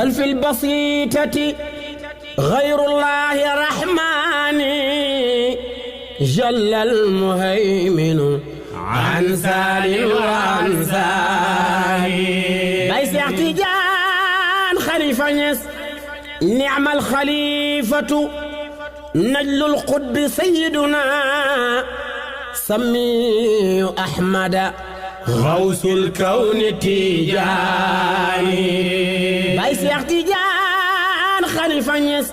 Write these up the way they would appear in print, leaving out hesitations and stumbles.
في البسيطة غير الله الرحمن جل المهيمن عن سال وعن سال بيس احتجان خليفة نس نعم الخليفة نجل القطب سيدنا سمي أحمد غوث الكون تيجاني بيس احتجان خليفة نس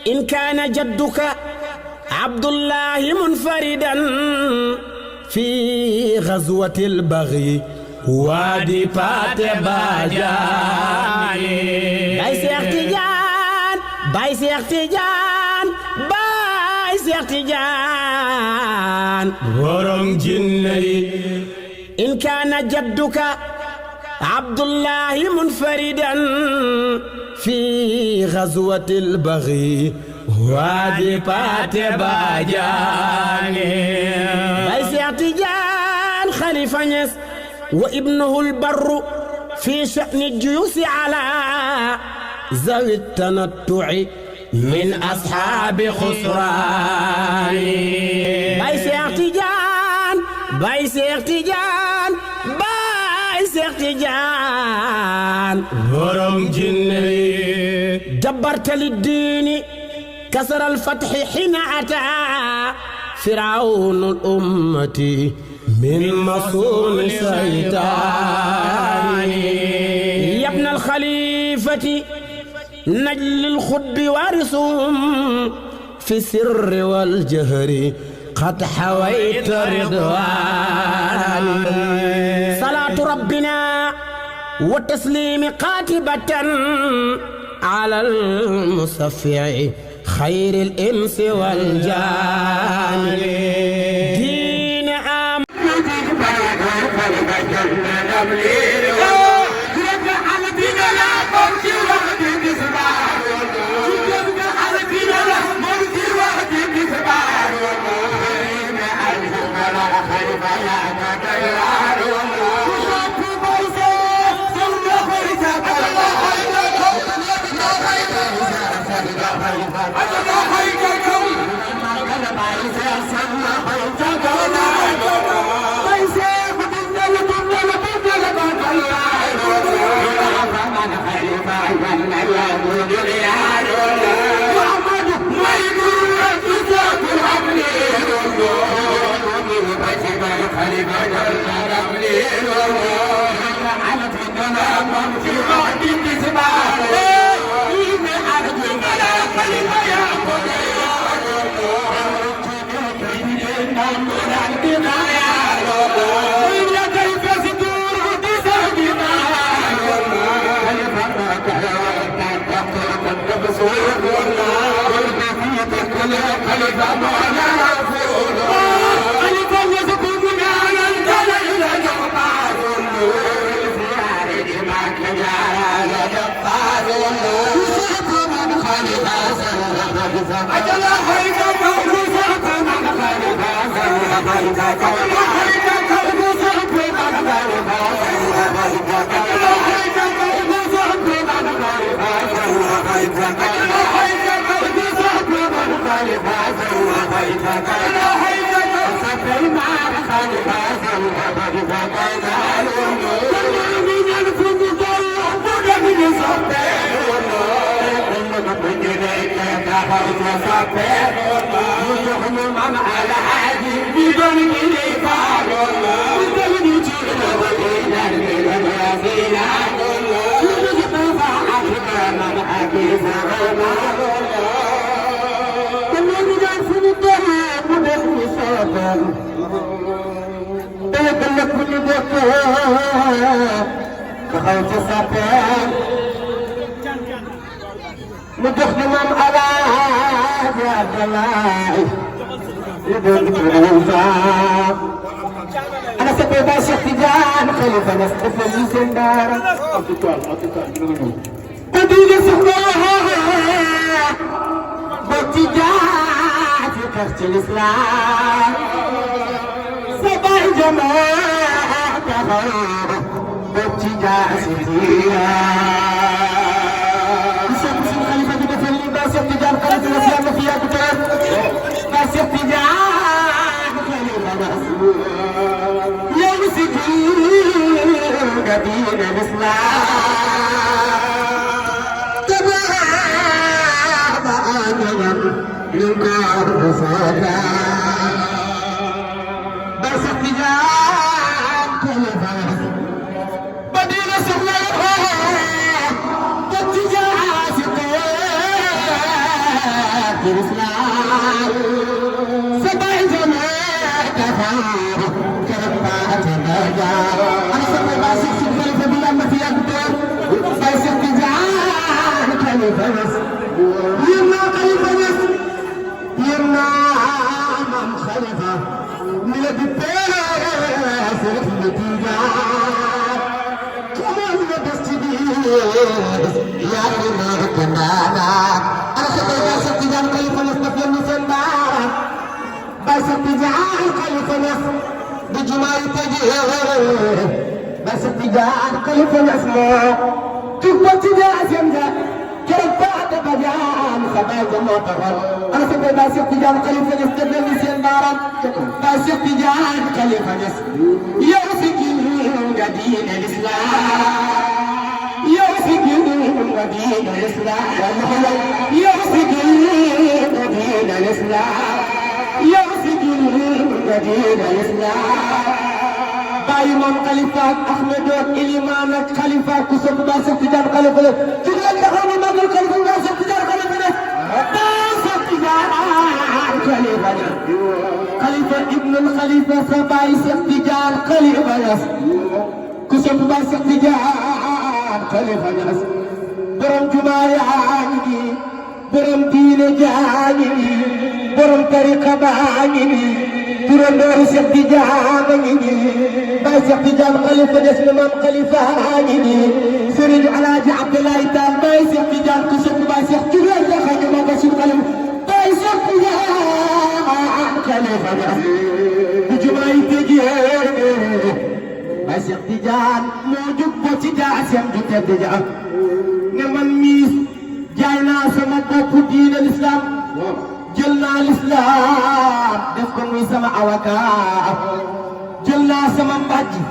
إن كان جدك عبد الله منفردا في غزوة البغي وادي باجاني بيس احتجان بيس احتجان بيس احتجان ورم جني إن كان جدك عبد الله منفردا في غزوة البغي وادي باجاني بيس احتجان خليفة نس وابنه البر في شأن الجيوس على ذوي التنطع من أصحاب خسران بيس احتجان بيس احتجان بيس احتجان ورم جني جبرت للدين كسر الفتح حين أتى فرعون الأمة من مصون سيطان يا ابن الخليفة نجل الخطب وارثهم في السر والجهر قد حويت رضوان صلاة ربنا والتسليم قاتبة على المصفع خير الإنس والجان دين عام متخدم على عبد الله أنا سبب شخصيان خليفة نسقف السندار قدير سحبها باتجاه في كرت الإسلام سبع جماعة باتجاه سفيان ينكر صوتا بس احتجاج كلفة بدينا سبنا باتجاه في الإسلام سبع جماعة كفار كفات الرجال أنا سبع باسك كلفة بلا ما في أكبر بس احتجاج كلفة يمنا كلفة يمنا من خلفه من الدباس النتيجة كمان لبست يا إما كنانا أنا سبب بس اتجاه كيف نستفيد من سنبارا بس اتجاه كيف بجمال تجيه بس اتجاه كيف نسمع تبقى اتجاه سنجا كيف بعد بجان سبب المطهر أنا سبب بس اتجاه كيف نستفيد من سنبارا بس اتجاه كيف يوسف دين الإسلام يوسف دين الإسلام يوسف دين الإسلام يوسف دين الإسلام بايمون خليفة أحمد إليمان خليفة كسب باس ابتدار خليفة تقول تخلي ما قال خليفة باس ابتدار خليفة باس ابتدار خليفة ابن الخليفة سبايس ابتدار خليفة كسب باس ابتدار خليفة برم جماعي عاني برم دين جاني برم طريقة بعاني برم نور سيبتي جاني باس ابتدار خليفة اسمه خليفة عاني سرج على عبد الله تعالى باس ابتدار كسب باس ابتدار خليفة ما بس خليفة باس ابتدار خليفة بجماعي تجيه باس ابتدار موجود بوتجاه سيم جتجاه نمن ميس جاينا سما بوب دين الاسلام جلنا الاسلام دفكم مي سما اوكا جلنا سما باجي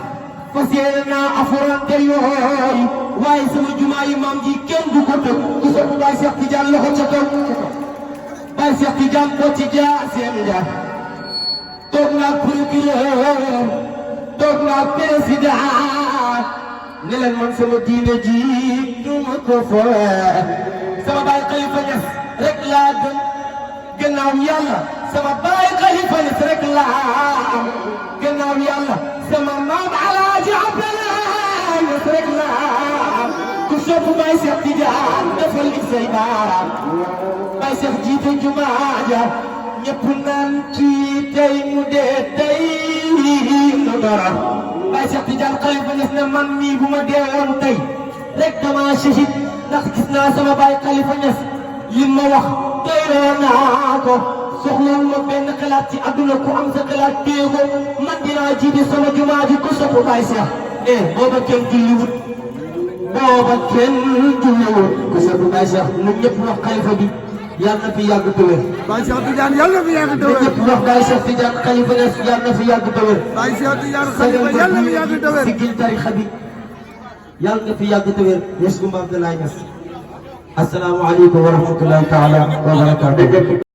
فسيرنا افرانت يوي واي سما جماعي مام جي كين دو ko tok ku so باس ابتدار لو ko tok باس ابتدار بوتجاه سيم جا توغنا procureur توغنا président ne leen man sama diine ji du ma ko fooy sama baay Khalifa Niass rek laa gëm gannaaw yàlla sama baay Khalifa Niass rek laa am gannaaw yàlla sama maam Alaaji Abdoulaye Niass rek laa am ku sopp Baay Cheikh Tidiane defal li say baaraam Baay Cheikh jiite jumaa ja ñëpp naan kii tey mu dee tey mu dara Baay Cheikh Tidiane Khalifa Niass ne man mii bu ma deewoon tey rek dama shahid ndax gis naa sama baay Khalifa Niass li ma wax doyloo naa ko soxlawul ma benn xalaat ci àdduna ku am sa xalaat téye ko man dinaa jiite sama jumaa ji ko sopp Baay Cheikh booba kenn julliwut ku sopp Baay Cheikh ñun ñëpp wax Khalifa bi yàlla na fi yàgg te wér. Baay Cheikh Tidiane yàlla na fi yàgg te wér. ñëpp wax Baay Cheikh Tidiane Khalifa Niass yàlla na fi yàgg te wér. Baay Cheikh Tidiane Khalifa yàlla na fi yàgg te wér. sigil tarixa bi yàlla na fi yàgg te wér. Niass Goumba Abdoulaye Niass. asalaamaaleykum wa rahmatulahi taala wa barakaatu.